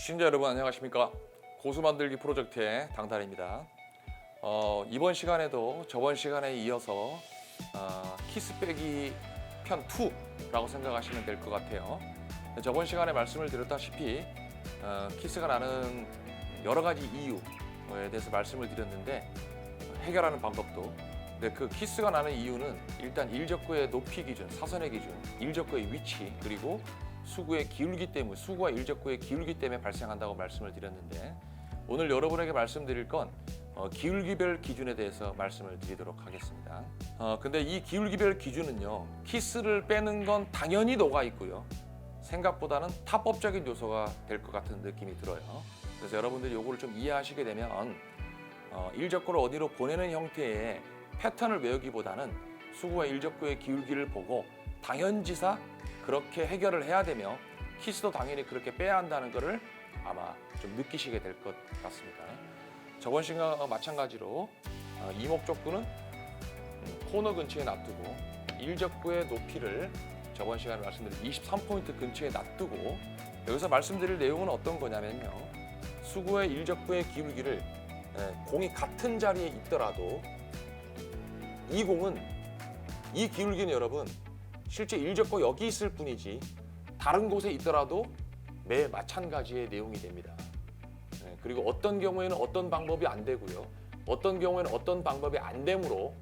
시청자 여러분 안녕하십니까. 고수 만들기 프로젝트의 당달입니다. 이번 시간에도 저번 시간에 이어서 키스 빼기 편 2라고 생각하시면 될 것 같아요. 저번 시간에 말씀을 드렸다시피 키스가 나는 여러 가지 이유에 대해서 말씀을 드렸는데 해결하는 방법도, 근데 그 키스가 나는 이유는 일단 일적구의 높이 기준, 사선의 기준, 일적구의 위치, 그리고 수구의 기울기 때문에, 수구와 일적구의 기울기 때문에 발생한다고 말씀을 드렸는데, 오늘 여러분에게 말씀드릴 건 기울기별 기준에 대해서 말씀을 드리도록 하겠습니다. 근데 이 기울기별 기준은요, 키스를 빼는 건 당연히 녹아 있고요, 생각보다는 타법적인 요소가 될 것 같은 느낌이 들어요. 그래서 여러분들이 요거를 좀 이해하시게 되면 일적구를 어디로 보내는 형태의 패턴을 외우기보다는 수구와 일적구의 기울기를 보고 당연지사 그렇게 해결을 해야 되며, 키스도 당연히 그렇게 빼야 한다는 것을 아마 좀 느끼시게 될 것 같습니다. 저번 시간과 마찬가지로 이목적구는 코너 근처에 놔두고, 일적구의 높이를 저번 시간에 말씀드린 23포인트 근처에 놔두고, 여기서 말씀드릴 내용은 어떤 거냐면요, 수구의 일적구의 기울기를 공이 같은 자리에 있더라도 이 공은, 이 기울기는 여러분 실제 일적구 여기 있을 뿐이지 다른 곳에 있더라도 매일 마찬가지의 내용이 됩니다. 그리고 어떤 경우에는 어떤 방법이 안 되고요, 어떤 경우에는 어떤 방법이 안 되므로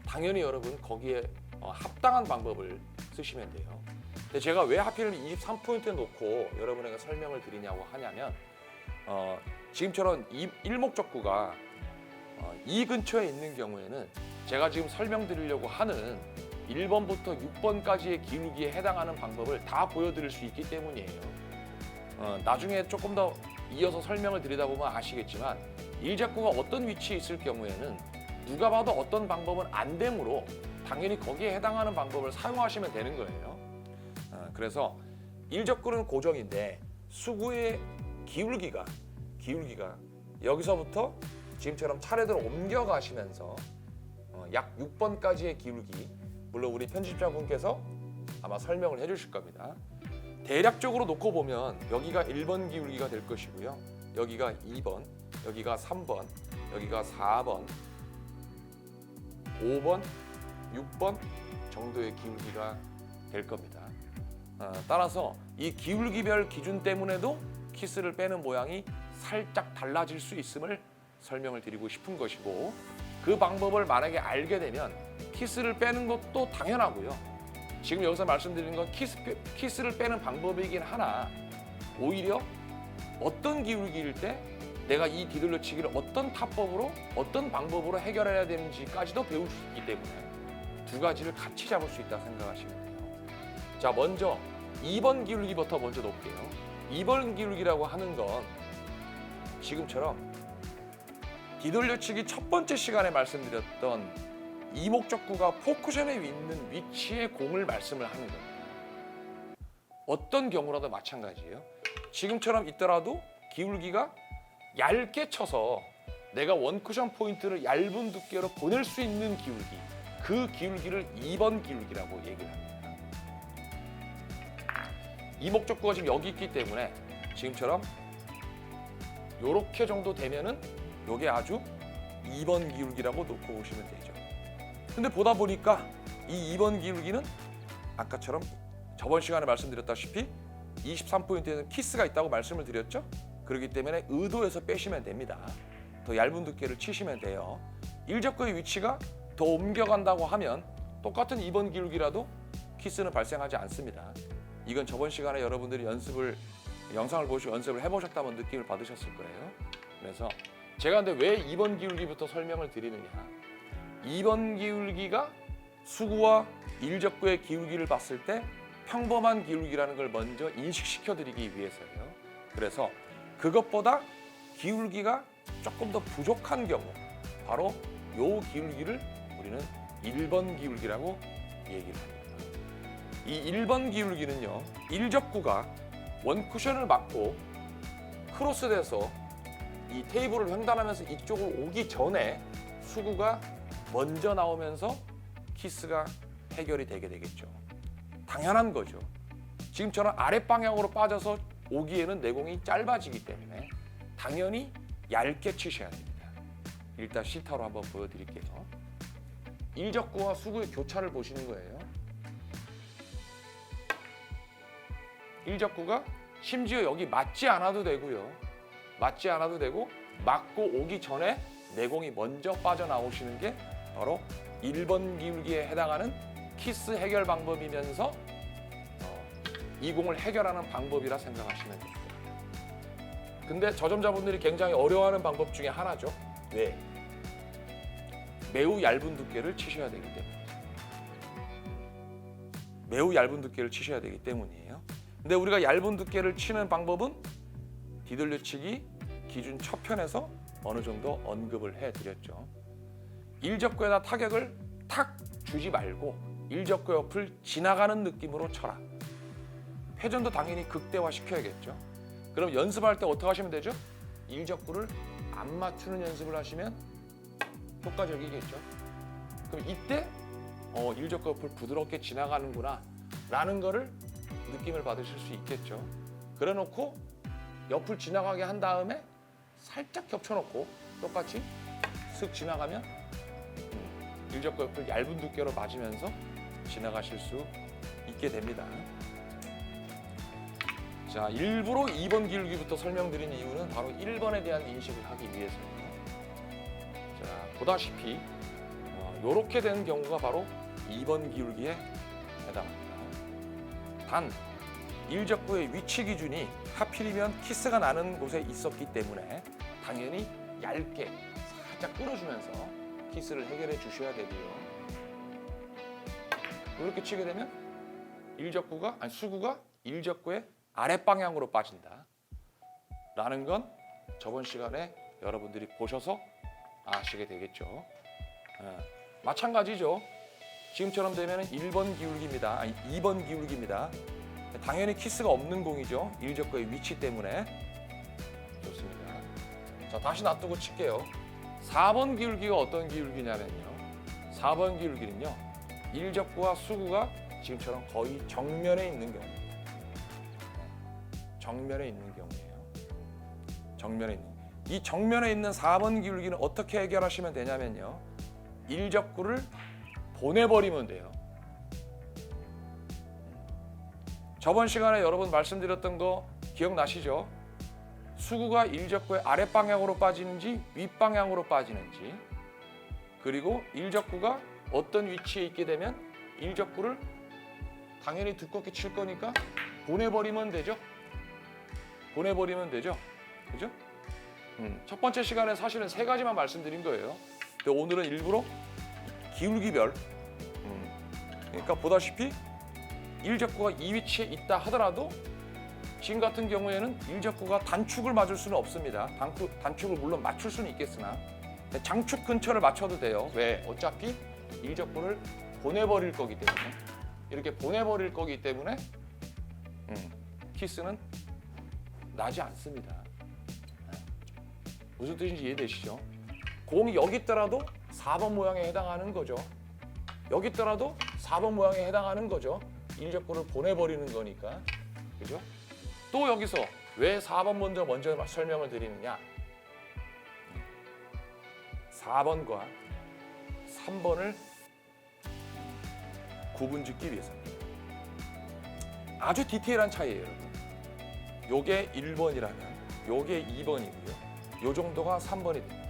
당연히 여러분 거기에 합당한 방법을 쓰시면 돼요. 근데 제가 왜 하필 23포인트에 놓고 여러분에게 설명을 드리냐고 하냐면, 지금처럼 일목적구가 이 근처에 있는 경우에는 제가 지금 설명드리려고 하는 1번부터 6번까지의 기울기에 해당하는 방법을 다 보여드릴 수 있기 때문이에요. 나중에 조금 더 이어서 설명을 드리다 보면 아시겠지만, 일적구가 어떤 위치에 있을 경우에는 누가 봐도 어떤 방법은 안 되므로 당연히 거기에 해당하는 방법을 사용하시면 되는 거예요. 그래서 일적구는 고정인데 수구의 기울기가 여기서부터 지금처럼 차례대로 옮겨가시면서 약 6번까지의 기울기, 물론 우리 편집자분께서 아마 설명을 해주실 겁니다. 대략적으로 놓고 보면 여기가 1번 기울기가 될 것이고요, 여기가 2번, 여기가 3번, 여기가 4번, 5번, 6번 정도의 기울기가 될 겁니다. 따라서 이 기울기별 기준 때문에도 키스를 빼는 모양이 살짝 달라질 수 있음을 설명을 드리고 싶은 것이고, 그 방법을 만약에 알게 되면 키스를 빼는 것도 당연하고요, 지금 여기서 말씀드리는 건 키스를 빼는 방법이긴 하나, 오히려 어떤 기울기일 때 내가 이 뒤돌려치기를 어떤 타법으로, 어떤 방법으로 해결해야 되는지까지도 배울 수 있기 때문에 두 가지를 같이 잡을 수 있다고 생각하시면 돼요. 자, 먼저 2번 기울기부터 먼저 놓을게요. 2번 기울기라고 하는 건 지금처럼 뒤돌려치기 첫 번째 시간에 말씀드렸던 이목적구가 포쿠션에 있는 위치의 공을 말씀을 하는 겁니다. 어떤 경우라도 마찬가지예요. 지금처럼 있더라도 기울기가 얇게 쳐서 내가 원쿠션 포인트를 얇은 두께로 보낼 수 있는 기울기, 그 기울기를 2번 기울기라고 얘기를 합니다. 이목적구가 지금 여기 있기 때문에 지금처럼 요렇게 정도 되면은 요게 아주 2번 기울기라고 놓고 보시면 되죠. 근데 보다 보니까 이 2번 기울기는 아까처럼 저번 시간에 말씀드렸다시피 23포인트에는 키스가 있다고 말씀을 드렸죠. 그렇기 때문에 의도해서 빼시면 됩니다. 더 얇은 두께를 치시면 돼요. 일적구의 위치가 더 옮겨간다고 하면 똑같은 2번 기울기라도 키스는 발생하지 않습니다. 이건 저번 시간에 여러분들이 영상을 보시고 연습을 해보셨다면 느낌을 받으셨을 거예요. 그래서 제가 근데 왜 2번 기울기부터 설명을 드리느냐, 2번 기울기가 수구와 일적구의 기울기를 봤을 때 평범한 기울기라는 걸 먼저 인식시켜 드리기 위해서예요. 그래서 그것보다 기울기가 조금 더 부족한 경우, 바로 요 기울기를 우리는 1번 기울기라고 얘기를 합니다. 이 1번 기울기는요, 일적구가 원쿠션을 맞고 크로스돼서 이 테이블을 횡단하면서 이쪽으로 오기 전에 수구가 먼저 나오면서 키스가 해결이 되게 되겠죠. 당연한 거죠. 지금처럼 아랫방향으로 빠져서 오기에는 내공이 짧아지기 때문에 당연히 얇게 치셔야 됩니다. 일단 시타로 한번 보여드릴게요. 일적구와 수구의 교차를 보시는 거예요. 일적구가 심지어 여기 맞지 않아도 되고요. 맞지 않아도 되고 맞고 오기 전에 내공이 먼저 빠져나오시는 게 바로 1번 기울기에 해당하는 키스 해결 방법이면서 이 공을 해결하는 방법이라 생각하시면 됩니다. 근데 저점자분들이 굉장히 어려워하는 방법 중에 하나죠. 왜? 매우 얇은 두께를 치셔야 되기 때문에. 매우 얇은 두께를 치셔야 되기 때문이에요. 근데 우리가 얇은 두께를 치는 방법은 뒤돌려치기 기준 첫 편에서 어느 정도 언급을 해드렸죠. 일적구에다 타격을 탁 주지 말고 일적구 옆을 지나가는 느낌으로 쳐라. 회전도 당연히 극대화 시켜야겠죠. 그럼 연습할 때 어떻게 하시면 되죠? 일적구를 안 맞추는 연습을 하시면 효과적이겠죠. 그럼 이때 일적구 옆을 부드럽게 지나가는구나 라는 거를 느낌을 받으실 수 있겠죠. 그래 놓고 옆을 지나가게 한 다음에 살짝 겹쳐놓고 똑같이 슥 지나가면 일적구 옆을 얇은 두께로 맞으면서 지나가실 수 있게 됩니다. 자, 일부러 2번 기울기부터 설명드린 이유는 바로 1번에 대한 인식을 하기 위해서예요. 자, 보다시피 이렇게 된 경우가 바로 2번 기울기에 해당합니다. 단, 일적구의 위치 기준이 하필이면 키스가 나는 곳에 있었기 때문에 당연히 얇게 살짝 끌어주면서 키스를 해결해 주셔야 되고요. 이렇게 치게 되면 수구가 일적구의 아랫방향으로 빠진다 라는 건 저번 시간에 여러분들이 보셔서 아시게 되겠죠. 마찬가지죠. 지금처럼 되면 1번 기울기입니다. 2번 기울기입니다. 당연히 키스가 없는 공이죠. 일적구의 위치 때문에. 좋습니다. 자, 다시 놔두고 칠게요. 4번 기울기가 어떤 기울기냐면요. 4번 기울기는요. 일적구와 수구가 지금처럼 거의 정면에 있는 경우입니다. 정면에 있는 경우예요. 정면에 있는. 이 정면에 있는 4번 기울기는 어떻게 해결하시면 되냐면요. 일적구를 보내버리면 돼요. 저번 시간에 여러분 말씀드렸던 거 기억나시죠? 수구가 일적구의 아랫방향으로 빠지는지 윗방향으로 빠지는지, 그리고 일적구가 어떤 위치에 있게 되면 일적구를 당연히 두껍게 칠 거니까 보내버리면 되죠. 보내버리면 되죠. 그죠? 첫 번째 시간에 사실은 3가지만 말씀드린 거예요. 근데 오늘은 일부러 기울기별, 그러니까 보다시피 일적구가 이 위치에 있다 하더라도 지금 같은 경우에는 일적구가 단축을 맞을 수는 없습니다. 단축을 물론 맞출 수는 있겠으나 장축 근처를 맞춰도 돼요. 왜? 어차피 일적구를 보내버릴 거기 때문에. 이렇게 보내버릴 거기 때문에 키스는 나지 않습니다. 무슨 뜻인지 이해되시죠? 공이 여기 있더라도 4번 모양에 해당하는 거죠. 여기 있더라도 4번 모양에 해당하는 거죠. 일적구를 보내버리는 거니까. 그죠? 또 여기서 왜 4번 먼저 설명을 드리느냐? 4번과 3번을 구분짓기 위해서입니다. 아주 디테일한 차이예요, 여러분. 요게 1번이라면 요게 2번이고요. 요 정도가 3번이 됩니다.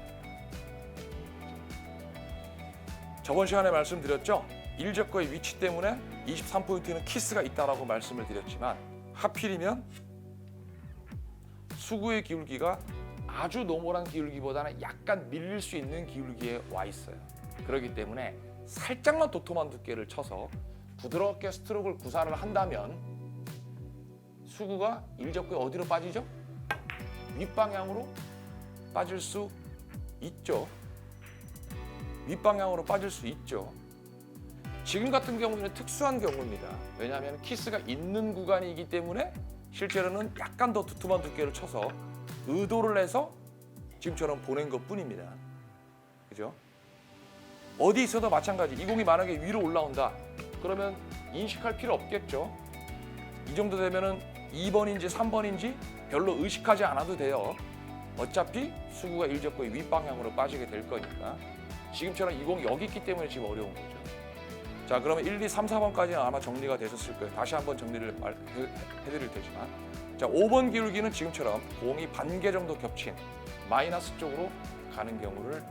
저번 시간에 말씀드렸죠? 일적구의 위치 때문에 23포인트는 키스가 있다라고 말씀을 드렸지만 하필이면 수구의 기울기가 아주 노멀한 기울기보다는 약간 밀릴 수 있는 기울기에 와 있어요. 그렇기 때문에 살짝만 도톰한 두께를 쳐서 부드럽게 스트로크를 구사를 한다면 수구가 일적구에 어디로 빠지죠? 윗방향으로 빠질 수 있죠. 윗방향으로 빠질 수 있죠. 지금 같은 경우는 특수한 경우입니다. 왜냐하면 키스가 있는 구간이기 때문에 실제로는 약간 더 두툼한 두께를 쳐서 의도를 해서 지금처럼 보낸 것뿐입니다. 그죠? 어디 있어도 마찬가지. 이 공이 만약에 위로 올라온다. 그러면 인식할 필요 없겠죠. 이 정도 되면은 2번인지 3번인지 별로 의식하지 않아도 돼요. 어차피 수구가 일적구의 윗방향으로 빠지게 될 거니까. 지금처럼 이 공 여기 있기 때문에 지금 어려운 거죠. 자, 그러면 1, 2, 3, 4번까지는 아마 정리가 되셨을 거예요. 다시 한번 정리를 해드릴 테지만. 자, 5번 기울기는 지금처럼 공이 반개 정도 겹친 마이너스 쪽으로 가는 경우를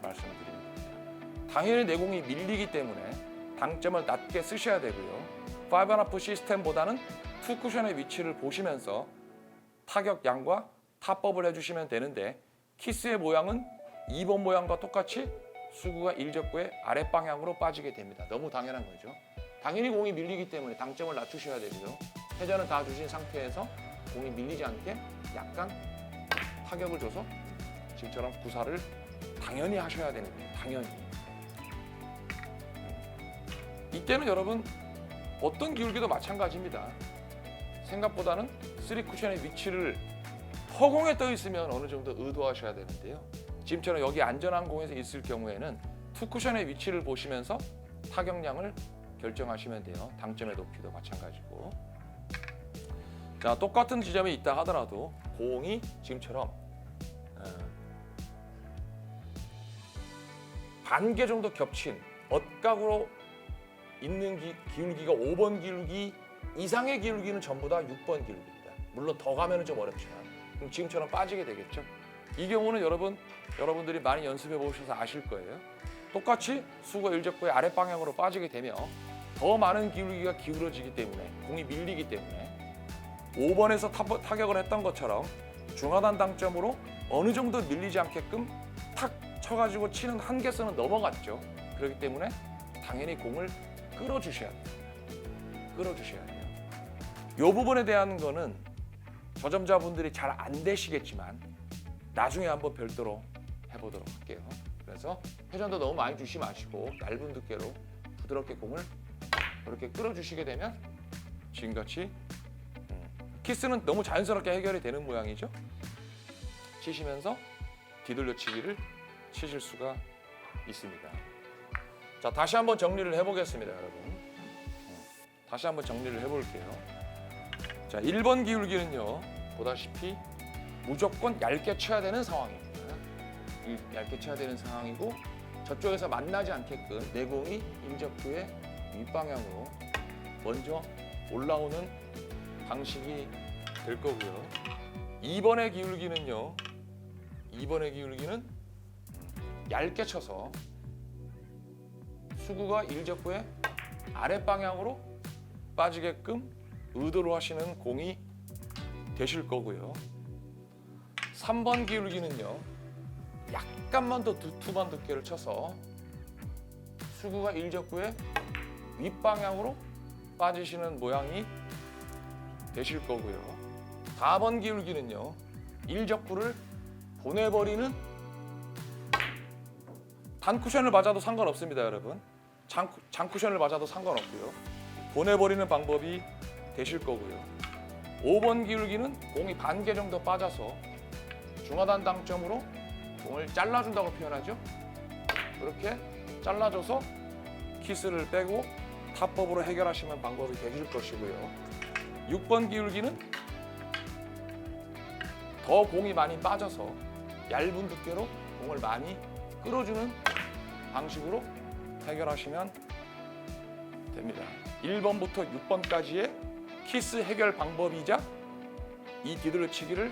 말씀을 드립니다. 당연히 내공이 밀리기 때문에 당점을 낮게 쓰셔야 되고요. 5&1 시스템보다는 투 쿠션의 위치를 보시면서 타격 양과 탑법을 해주시면 되는데 키스의 모양은 2번 모양과 똑같이 수구가 일적구의 아랫방향으로 빠지게 됩니다. 너무 당연한 거죠. 당연히 공이 밀리기 때문에 당점을 낮추셔야 되고요. 회전은 다 주신 상태에서 공이 밀리지 않게 약간 타격을 줘서 지금처럼 구사를 당연히 하셔야 되는 거예요. 당연히. 이때는 여러분 어떤 기울기도 마찬가지입니다. 생각보다는 3쿠션의 위치를 허공에 떠 있으면 어느 정도 의도하셔야 되는데요. 지금처럼 여기 안전한 공에서 있을 경우에는 2쿠션의 위치를 보시면서 타격량을 결정하시면 돼요. 당점의 높이도 마찬가지고. 자, 똑같은 지점에 있다 하더라도 공이 지금처럼 반개 정도 겹친 엇각으로 있는 기울기가 5번 기울기 이상의 기울기는 전부 다 6번 기울기입니다. 물론 더 가면은 좀 어렵지만 그럼 지금처럼 빠지게 되겠죠. 이 경우는 여러분들이 많이 연습해 보셔서 아실 거예요. 똑같이 수구가 일적구의 아랫방향으로 빠지게 되면 더 많은 기울기가 기울어지기 때문에 공이 밀리기 때문에 5번에서 타격을 했던 것처럼 중하단 당점으로 어느 정도 밀리지 않게끔 탁 쳐가지고 치는 한계선은 넘어갔죠. 그렇기 때문에 당연히 공을 끌어주셔야 돼요. 끌어주셔야 돼요. 이 부분에 대한 거는 저점자분들이 잘 안 되시겠지만 나중에 한번 별도로 해보도록 할게요. 그래서 회전도 너무 많이 주시 마시고 얇은 두께로 부드럽게 공을 이렇게 끌어주시게 되면 지금같이 키스는 너무 자연스럽게 해결이 되는 모양이죠. 치시면서 뒤돌려치기를 치실 수가 있습니다. 자, 다시 한번 정리를 해보겠습니다, 여러분. 다시 한번 정리를 해볼게요. 자, 1번 기울기는요, 보다시피 무조건 얇게 쳐야 되는 상황입니다. 얇게 쳐야 되는 상황이고 저쪽에서 만나지 않게끔 내공이 일적구의 윗방향으로 먼저 올라오는 방식이 될 거고요. 2번의 기울기는요, 2번의 기울기는 얇게 쳐서 수구가 일적구의 아랫방향으로 빠지게끔 의도로 하시는 공이 되실 거고요. 3번 기울기는요, 약간만 더 두툼한 두께를 쳐서 수구가 일적구의 윗방향으로 빠지시는 모양이 되실 거고요. 4번 기울기는요, 일적구를 보내버리는 단쿠션을 맞아도 상관없습니다, 여러분. 장쿠션을 맞아도 상관없고요. 보내버리는 방법이 되실 거고요. 5번 기울기는 공이 반개 정도 빠져서 중하단 당점으로 공을 잘라준다고 표현하죠. 그렇게 잘라줘서 키스를 빼고 탑법으로 해결하시는 방법이 되실 것이고요. 6번 기울기는 더 공이 많이 빠져서 얇은 두께로 공을 많이 끌어주는 방식으로 해결하시면 됩니다. 1번부터 6번까지의 키스 해결 방법이자 이 뒤돌려치기를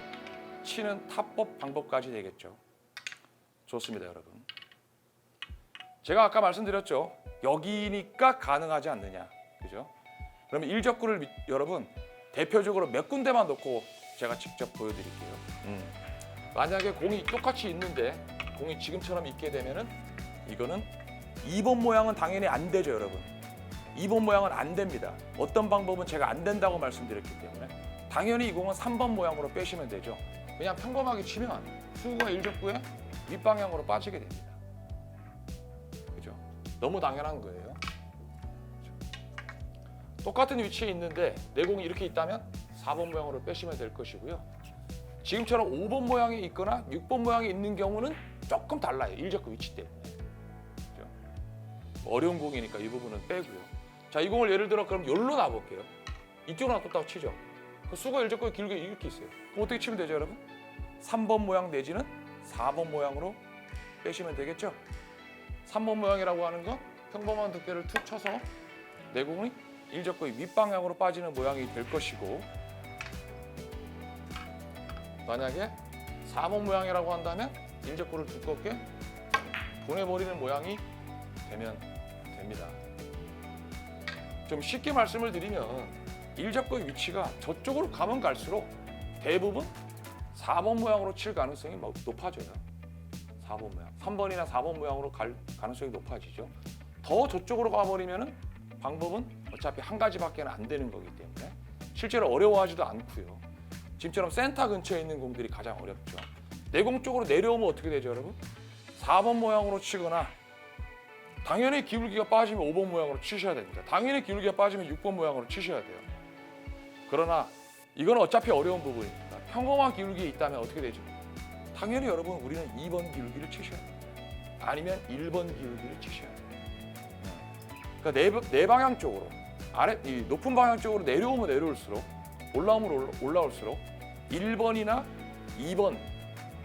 치는 탑법 방법까지 되겠죠. 좋습니다, 여러분. 제가 아까 말씀드렸죠. 여기니까 가능하지 않느냐, 그죠? 그러면 일적구를 여러분 대표적으로 몇 군데만 놓고 제가 직접 보여드릴게요. 만약에 공이 똑같이 있는데 공이 지금처럼 있게 되면은 이거는 2번 모양은 당연히 안 되죠, 여러분. 2번 모양은 안 됩니다. 어떤 방법은 제가 안 된다고 말씀드렸기 때문에 당연히 이 공은 3번 모양으로 빼시면 되죠. 그냥 평범하게 치면 수구가 일적구의 윗방향으로 빠지게 됩니다. 그죠? 너무 당연한 거예요. 그죠? 똑같은 위치에 있는데 내 공이 이렇게 있다면 4번 모양으로 빼시면 될 것이고요. 지금처럼 5번 모양이 있거나 6번 모양이 있는 경우는 조금 달라요. 일적구 위치 때문에. 그죠? 어려운 공이니까 이 부분은 빼고요. 자, 이 공을 예를 들어 그럼 여기로 놔볼게요. 이쪽으로 놔뒀다고 치죠. 그 수가 일적구가 길게 이렇게 있어요. 그럼 어떻게 치면 되죠, 여러분? 3번 모양 내지는 4번 모양으로 빼시면 되겠죠? 3번 모양이라고 하는 건 평범한 두께를 툭 쳐서 내공이 일적구의 윗방향으로 빠지는 모양이 될 것이고, 만약에 4번 모양이라고 한다면 일적구를 두껍게 보내버리는 모양이 되면 됩니다. 좀 쉽게 말씀을 드리면 일적구의 위치가 저쪽으로 가면 갈수록 대부분 4번 모양으로 칠 가능성이 높아져요. 4번 모양, 3번이나 4번 모양으로 갈 가능성이 높아지죠. 더 저쪽으로 가버리면 방법은 어차피 한 가지밖에 안 되는 거기 때문에 실제로 어려워하지도 않고요. 지금처럼 센터 근처에 있는 공들이 가장 어렵죠. 내공 쪽으로 내려오면 어떻게 되죠, 여러분? 4번 모양으로 치거나 당연히 기울기가 빠지면 5번 모양으로 치셔야 됩니다. 당연히 기울기가 빠지면 6번 모양으로 치셔야 돼요. 그러나 이건 어차피 어려운 부분입니다. 평범한 기울기에 있다면 어떻게 되죠? 당연히 여러분 우리는 2번 기울기를 치셔야 돼요. 아니면 1번 기울기를 치셔야 돼요. 그러니까 네 방향 쪽으로 이 높은 방향 쪽으로 내려오면 내려올수록 올라오면 올라올수록 1번이나 2번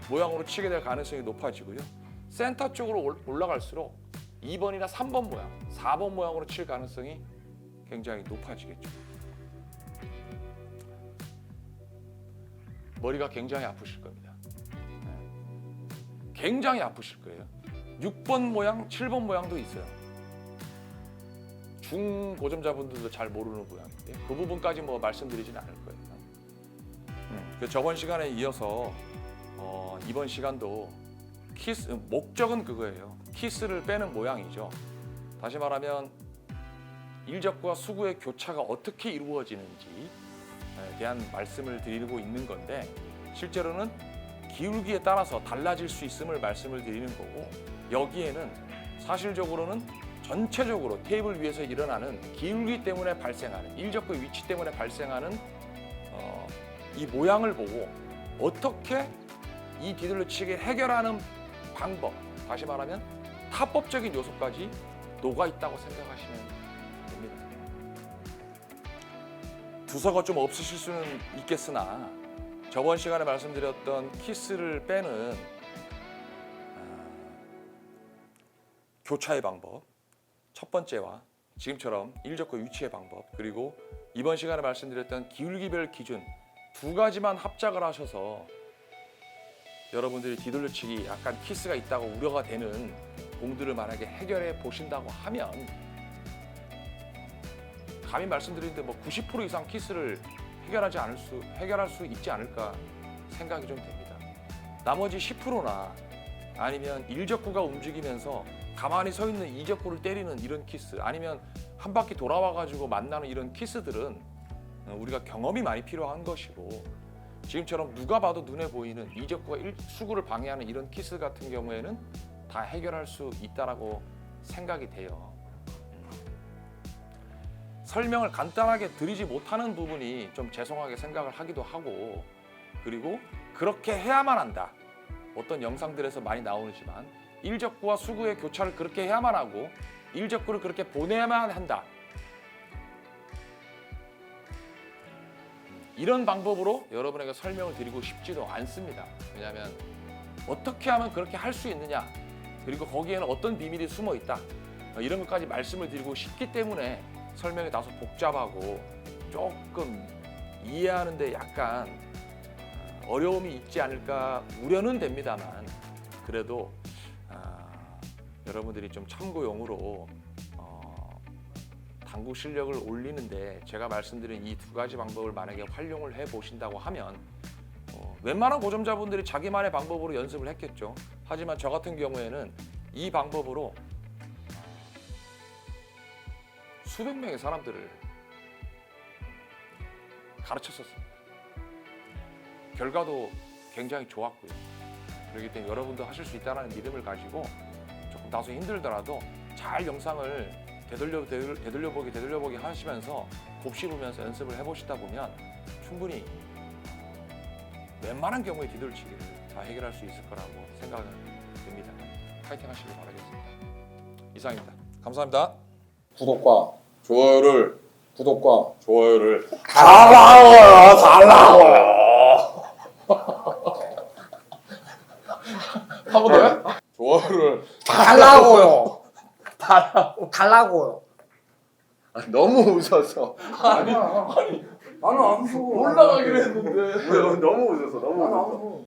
모양으로 치게 될 가능성이 높아지고요. 센터 쪽으로 올라갈수록 2번이나 3번 모양, 4번 모양으로 칠 가능성이 굉장히 높아지겠죠. 머리가 굉장히 아프실 겁니다. 굉장히 아프실 거예요. 6번 모양, 7번 모양도 있어요. 중고점자분들도 잘 모르는 모양인데 그 부분까지 뭐 말씀드리진 않을 거예요. 저번 시간에 이어서 이번 시간도 목적은 그거예요. 키스를 빼는 모양이죠. 다시 말하면 일적과 수구의 교차가 어떻게 이루어지는지에 대한 말씀을 드리고 있는 건데, 실제로는 기울기에 따라서 달라질 수 있음을 말씀을 드리는 거고, 여기에는 사실적으로는 전체적으로 테이블 위에서 일어나는 기울기 때문에 발생하는 일적구의 위치 때문에 발생하는 이 모양을 보고 어떻게 이 뒤돌려치기 해결하는 방법, 다시 말하면 타법적인 요소까지 녹아 있다고 생각하시면 됩니다. 두서가 좀 없으실 수는 있겠으나 저번 시간에 말씀드렸던 키스를 빼는 교차의 방법, 첫 번째와 지금처럼 일적구 위치의 방법, 그리고 이번 시간에 말씀드렸던 기울기별 기준 두 가지만 합작을 하셔서 여러분들이 뒤돌려치기 약간 키스가 있다고 우려가 되는 공들을 만약에 해결해 보신다고 하면, 감히 말씀드리는데 뭐 90% 이상 키스를 해결할 수 있지 않을까 생각이 좀 됩니다. 나머지 10%나 아니면 일적구가 움직이면서 가만히 서 있는 이적구를 때리는 이런 키스, 아니면 한 바퀴 돌아와 가지고 만나는 이런 키스들은 우리가 경험이 많이 필요한 것이고, 지금처럼 누가 봐도 눈에 보이는 이적구가 수구를 방해하는 이런 키스 같은 경우에는 다 해결할 수 있다라고 생각이 돼요. 설명을 간단하게 드리지 못하는 부분이 좀 죄송하게 생각을 하기도 하고, 그리고 그렇게 해야만 한다. 어떤 영상들에서 많이 나오지만 일적구와 수구의 교차를 그렇게 해야만 하고 일적구를 그렇게 보내야만 한다. 이런 방법으로 여러분에게 설명을 드리고 싶지도 않습니다. 왜냐하면 어떻게 하면 그렇게 할 수 있느냐, 그리고 거기에는 어떤 비밀이 숨어 있다, 이런 것까지 말씀을 드리고 싶기 때문에 설명이 다소 복잡하고 조금 이해하는 데 약간 어려움이 있지 않을까 우려는 됩니다만, 그래도 여러분들이 좀 참고용으로 당구 실력을 올리는데 제가 말씀드린 이 두 가지 방법을 만약에 활용을 해 보신다고 하면 웬만한 고점자분들이 자기만의 방법으로 연습을 했겠죠. 하지만 저 같은 경우에는 이 방법으로 수백 명의 사람들을 가르쳤었습니다. 결과도 굉장히 좋았고요. 그렇기 때문에 여러분도 하실 수 있다는 믿음을 가지고 조금 다소 힘들더라도 잘 영상을 되돌려보기 하시면서 곱씹으면서 연습을 해보시다 보면 충분히 웬만한 경우에 뒤돌치기를 다 해결할 수 있을 거라고 생각은 됩니다. 파이팅 하시길 바라겠습니다. 이상입니다. 감사합니다. 구독과 좋아요를 구독과 좋아요를 달라고요. 한 번 더요? 좋아요를 달라고요. 달라고요. 너무 웃어서 나는 안 무서워. 올라가기로 했는데 너무 웃었어. 너무 웃었어.